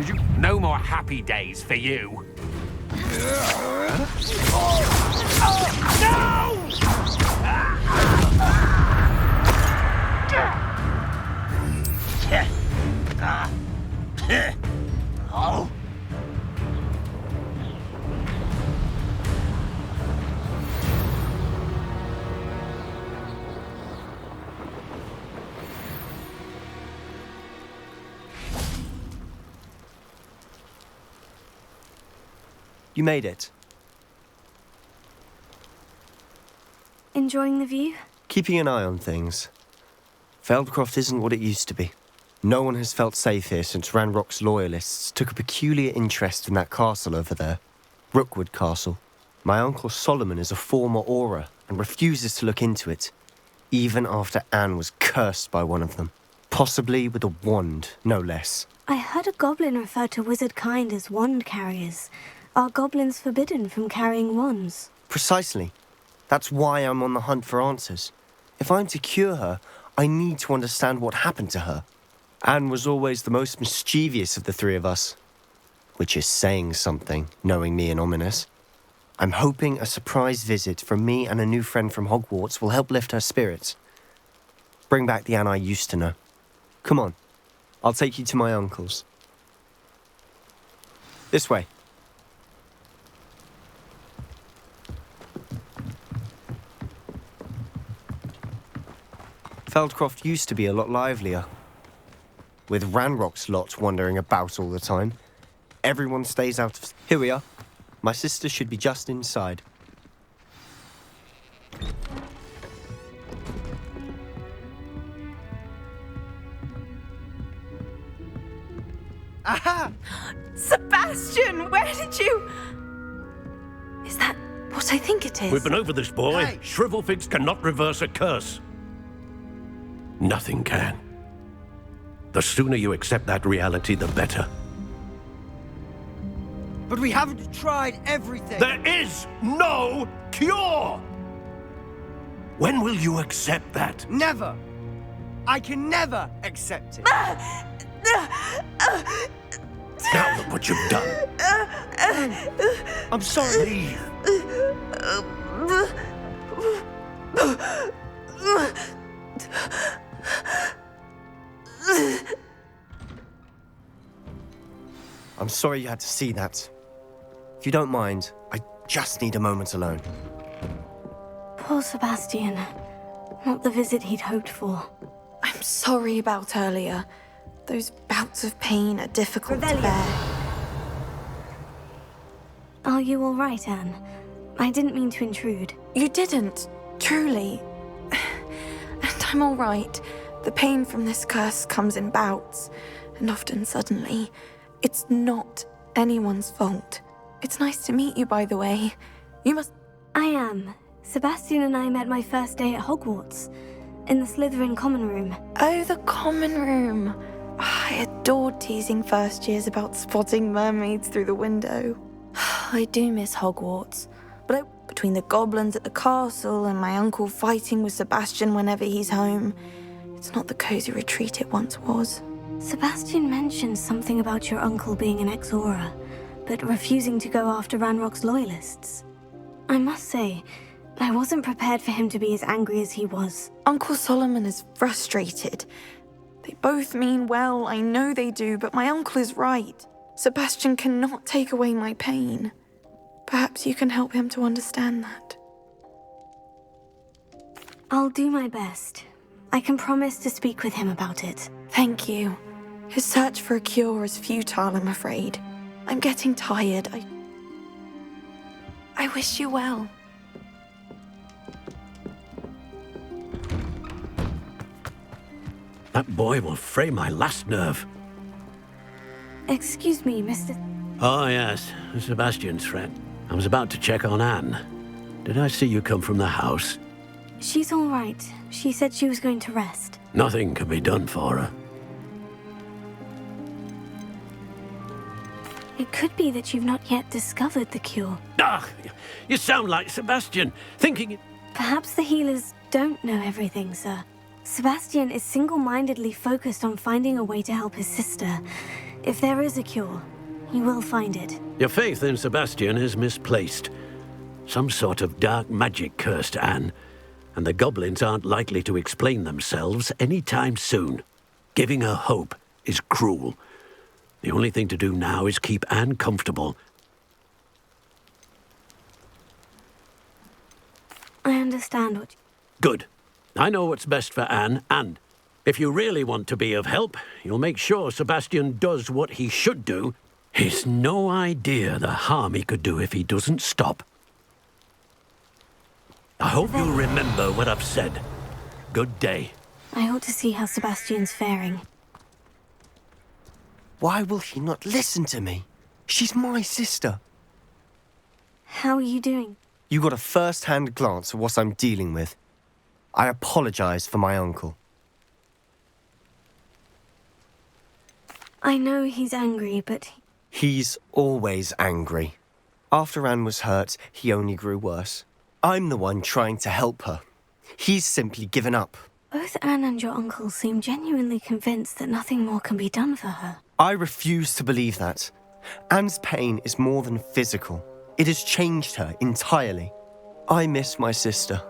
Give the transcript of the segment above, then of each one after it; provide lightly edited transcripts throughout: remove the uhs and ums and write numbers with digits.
Did you? No more happy days for you. You made it. Enjoying the view? Keeping an eye on things. Feldcroft isn't what it used to be. No one has felt safe here since Ranrock's loyalists took a peculiar interest in that castle over there. Rookwood Castle. My uncle Solomon is a former Auror and refuses to look into it, even after Anne was cursed by one of them. Possibly with a wand, no less. I heard a goblin refer to wizard kind as wand carriers. Are goblins forbidden from carrying wands? Precisely. That's why I'm on the hunt for answers. If I'm to cure her, I need to understand what happened to her. Anne was always the most mischievous of the three of us. Which is saying something, knowing me and Ominous. I'm hoping a surprise visit from me and a new friend from Hogwarts will help lift her spirits. Bring back the Anne I used to know. Come on, I'll take you to my uncle's. This way. Feldcroft used to be a lot livelier. With Ranrock's lot wandering about all the time. Everyone stays out of... Here we are. My sister should be just inside. Aha! Sebastian, where did you... Is that what I think it is? We've been over this, boy. Hey. Shrivelfigs cannot reverse a curse. Nothing can. The sooner you accept that reality, the better. But we haven't tried everything. There is no cure! When will you accept that? Never. I can never accept it. Now look what you've done. I'm sorry. Leave. I'm sorry you had to see that. If you don't mind, I just need a moment alone. Poor Sebastian. Not the visit he'd hoped for. I'm sorry about earlier. Those bouts of pain are difficult to bear. Are you all right, Anne? I didn't mean to intrude. You didn't, truly. And I'm all right. The pain from this curse comes in bouts, and often suddenly. It's not anyone's fault. It's nice to meet you, by the way. You must... I am. Sebastian and I met my first day at Hogwarts, in the Slytherin common room. Oh, the common room. I adored teasing first years about spotting mermaids through the window. I do miss Hogwarts. But between the goblins at the castle and my uncle fighting with Sebastian whenever he's home, it's not the cozy retreat it once was. Sebastian mentioned something about your uncle being an ex-Auror, but refusing to go after Ranrock's loyalists. I must say, I wasn't prepared for him to be as angry as he was. Uncle Solomon is frustrated. They both mean well, I know they do, but my uncle is right. Sebastian cannot take away my pain. Perhaps you can help him to understand that. I'll do my best. I can promise to speak with him about it. Thank you. His search for a cure is futile, I'm afraid. I'm getting tired. I wish you well. That boy will fray my last nerve. Excuse me, Mr... Oh, yes. Sebastian's friend. I was about to check on Anne. Did I see you come from the house? She's all right. She said she was going to rest. Nothing can be done for her. It could be that you've not yet discovered the cure. Ah, you sound like Sebastian, thinking... Perhaps the healers don't know everything, sir. Sebastian is single-mindedly focused on finding a way to help his sister. If there is a cure, he will find it. Your faith in Sebastian is misplaced. Some sort of dark magic cursed Anne, and the goblins aren't likely to explain themselves anytime soon. Giving her hope is cruel. The only thing to do now is keep Anne comfortable. I understand what Good. I know what's best for Anne, and if you really want to be of help, you'll make sure Sebastian does what he should do. He's no idea the harm he could do if he doesn't stop. I hope you'll remember what I've said. Good day. I ought to see how Sebastian's faring. Why will he not listen to me? She's my sister. How are you doing? You got a first-hand glance at what I'm dealing with. I apologize for my uncle. I know he's angry, but He's always angry. After Anne was hurt, he only grew worse. I'm the one trying to help her. He's simply given up. both Anne and your uncle seem genuinely convinced that nothing more can be done for her. I refuse to believe that. Anne's pain is more than physical. It has changed her entirely. I miss my sister.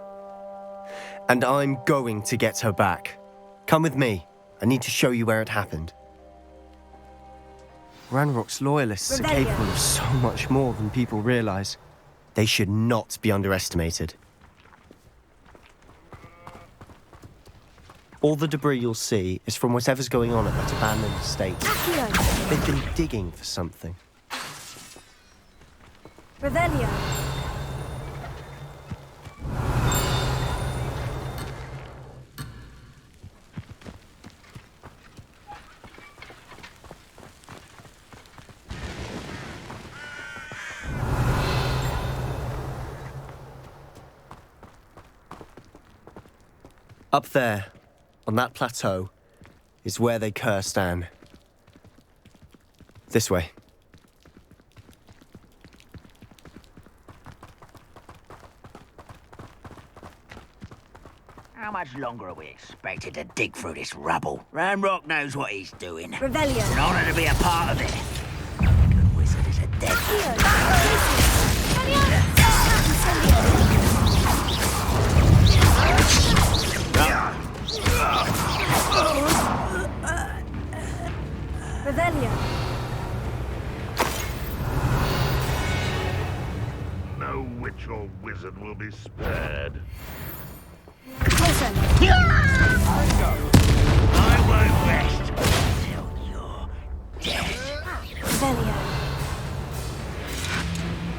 And I'm going to get her back. Come with me. I need to show you where it happened. Ranrock's loyalists are capable of so much more than people realize. They should not be underestimated. All the debris you'll see is from whatever's going on at that abandoned estate. They've been digging for something. Revelio. Up there, on that plateau, is where they cursed Anne. This way. How much longer are we expected to dig through this rubble? Ranrock knows what he's doing. Revelio. It's an honor to be a part of it. The wizard is a dead. Revelio. No witch or wizard will be spared. Listen. I won't rest until you're dead. Revelio.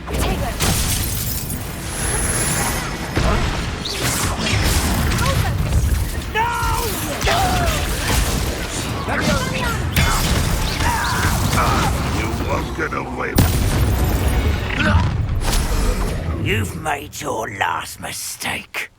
Take it. You won't get away. You've made your last mistake.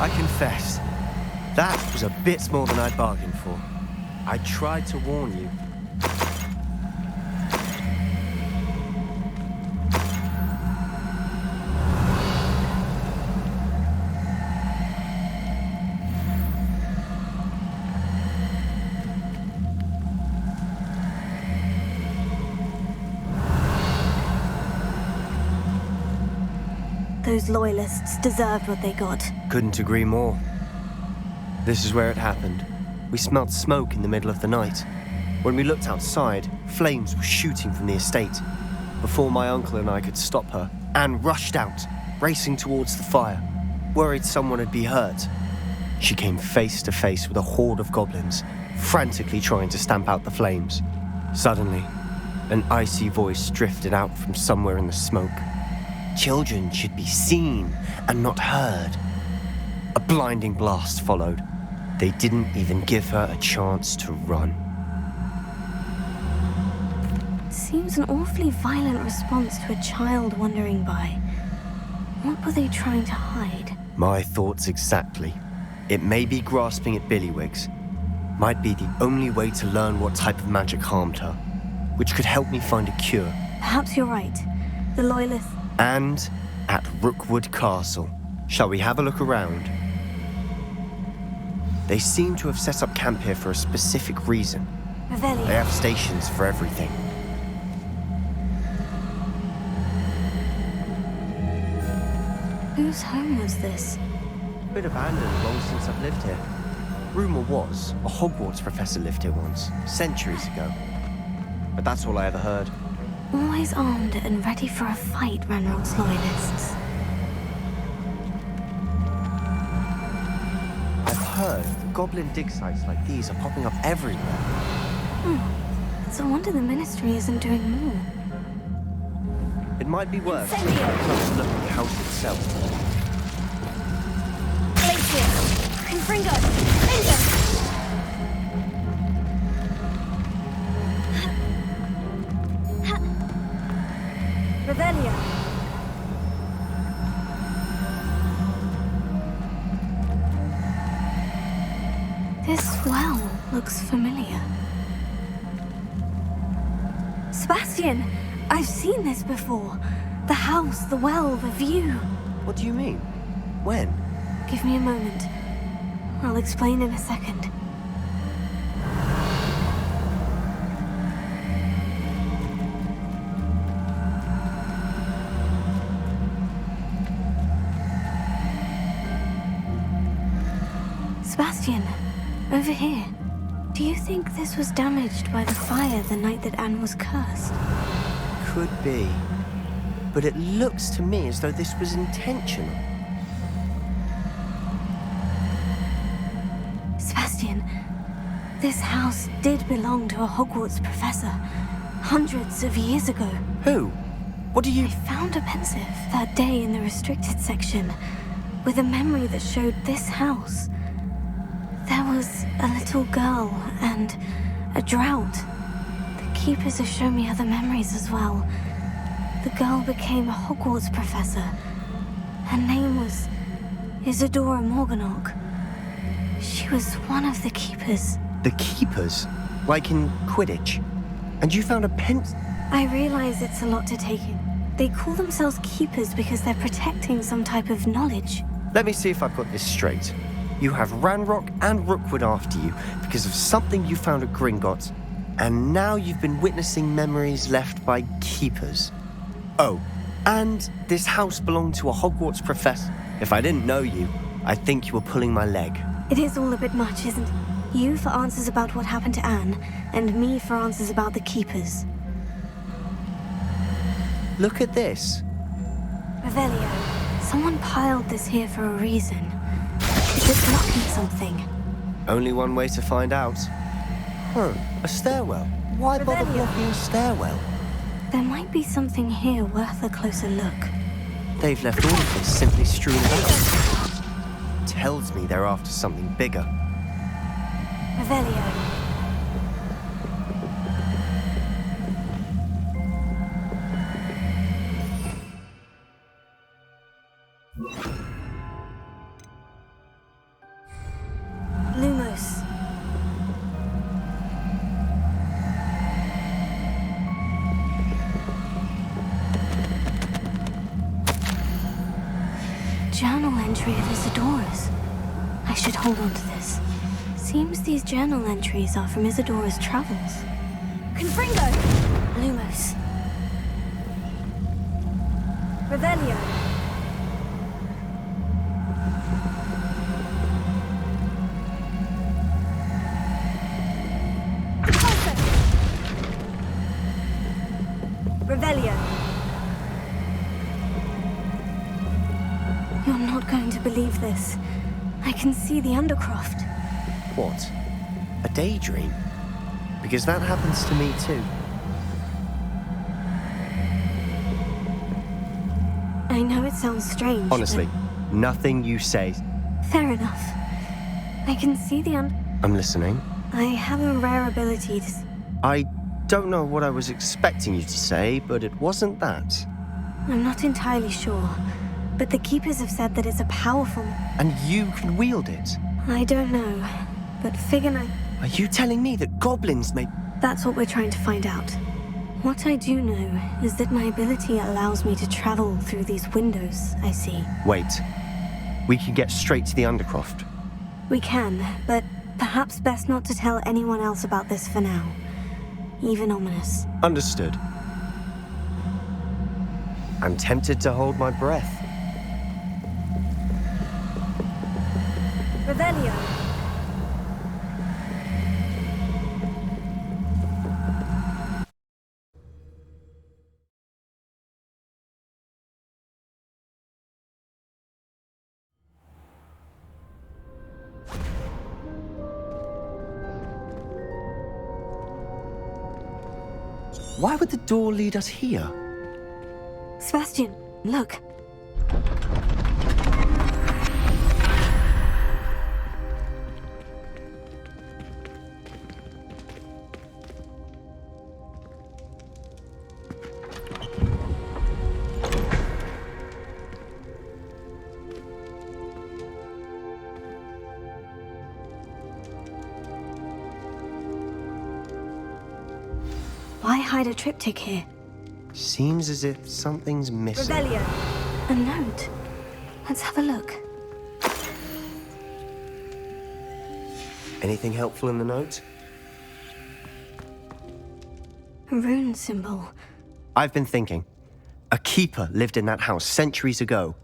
I confess, that was a bit more than I'd bargained for. I tried to warn you. Those loyalists deserved what they got. Couldn't agree more. This is where it happened. We smelled smoke in the middle of the night. When we looked outside, flames were shooting from the estate. Before my uncle and I could stop her, Anne rushed out, racing towards the fire, worried someone would be hurt. She came face to face with a horde of goblins, frantically trying to stamp out the flames. Suddenly, an icy voice drifted out from somewhere in the smoke. Children should be seen and not heard. A blinding blast followed. They didn't even give her a chance to run. Seems an awfully violent response to a child wandering by. What were they trying to hide? My thoughts exactly. It may be grasping at Billywigs. Might be the only way to learn what type of magic harmed her, which could help me find a cure. Perhaps you're right. The Loyalists... And at Rookwood Castle. Shall we have a look around? They seem to have set up camp here for a specific reason. Revelio. They have stations for everything. Whose home was this? Been abandoned long since I've lived here. Rumour was, a Hogwarts professor lived here once, centuries ago. But that's all I ever heard. Always armed and ready for a fight, Ranrock's Loyalists. I've heard goblin dig sites like these are popping up everywhere. It's a wonder the Ministry isn't doing more. It might be worth taking a closer look at the house itself. Confringo! Bingo! Revelio. This well looks familiar. Sebastian! I've seen this before. The house, the well, the view. What do you mean? When? Give me a moment. I'll explain in a second. Sebastian, over here. Do you think this was damaged by the fire the night that Anne was cursed? Could be. But it looks to me as though this was intentional. Sebastian, this house did belong to a Hogwarts professor hundreds of years ago. Who? What do you... I found a pensive that day in the restricted section with a memory that showed this house. There was a little girl and a drought. The keepers have shown me other memories as well. The girl became a Hogwarts professor. Her name was Isadora Morganach. She was one of the keepers. The keepers? Like in Quidditch? And you found a I realize it's a lot to take in. They call themselves keepers because they're protecting some type of knowledge. Let me see if I've got this straight. You have Ranrock and Rookwood after you because of something you found at Gringotts, and now you've been witnessing memories left by keepers. Oh, and this house belonged to a Hogwarts professor. If I didn't know you, I'd think you were pulling my leg. It is all a bit much, isn't it? You for answers about what happened to Anne, and me for answers about the keepers. Look at this. Revelio, someone piled this here for a reason. Is it blocking something? Only one way to find out. A stairwell. Why bother Revelio. blocking a stairwell? There might be something here worth a closer look. They've left all of this simply strewn about. Tells me they're after something bigger. Revelio. Lumos. Journal entry of Isadora's. I should hold on to this. Seems these journal entries are from Isadora's travels. Confringo! Lumos. Revelio. Revelio. You're not going to believe this. I can see the Undercroft. What? A daydream? Because that happens to me too. I know it sounds strange. Honestly, nothing you say. Fair enough. I can see the I'm listening. I have a rare ability to... I don't know what I was expecting you to say, but it wasn't that. I'm not entirely sure, but the Keepers have said that it's a powerful... And you can wield it. I don't know, but Are you telling me that goblins may... That's what we're trying to find out. What I do know is that my ability allows me to travel through these windows, I see. Wait. We can get straight to the Undercroft. We can, but perhaps best not to tell anyone else about this for now. Even ominous. Understood. I'm tempted to hold my breath. Revelio! Why would the door lead us here? Sebastian, look. Why hide a triptych here? Seems as if something's missing. Revelio! A note. Let's have a look. Anything helpful in the note? A rune symbol. I've been thinking. A keeper lived in that house centuries ago.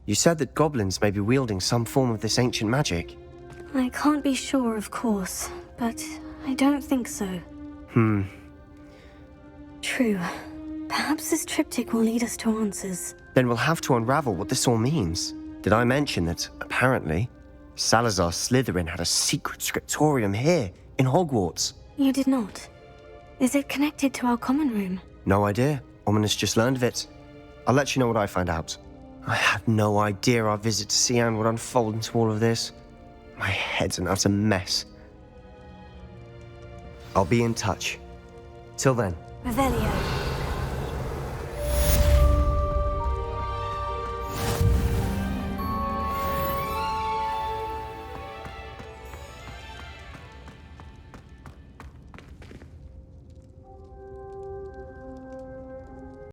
You said that goblins may be wielding some form of this ancient magic. I can't be sure, of course, but I don't think so. True. Perhaps this triptych will lead us to answers. Then we'll have to unravel what this all means. Did I mention that, apparently, Salazar Slytherin had a secret scriptorium here, in Hogwarts? You did not. Is it connected to our common room? No idea. Ominous just learned of it. I'll let you know what I find out. I had no idea our visit to Cian would unfold into all of this. My head's an utter mess. I'll be in touch. Till then. Revelio.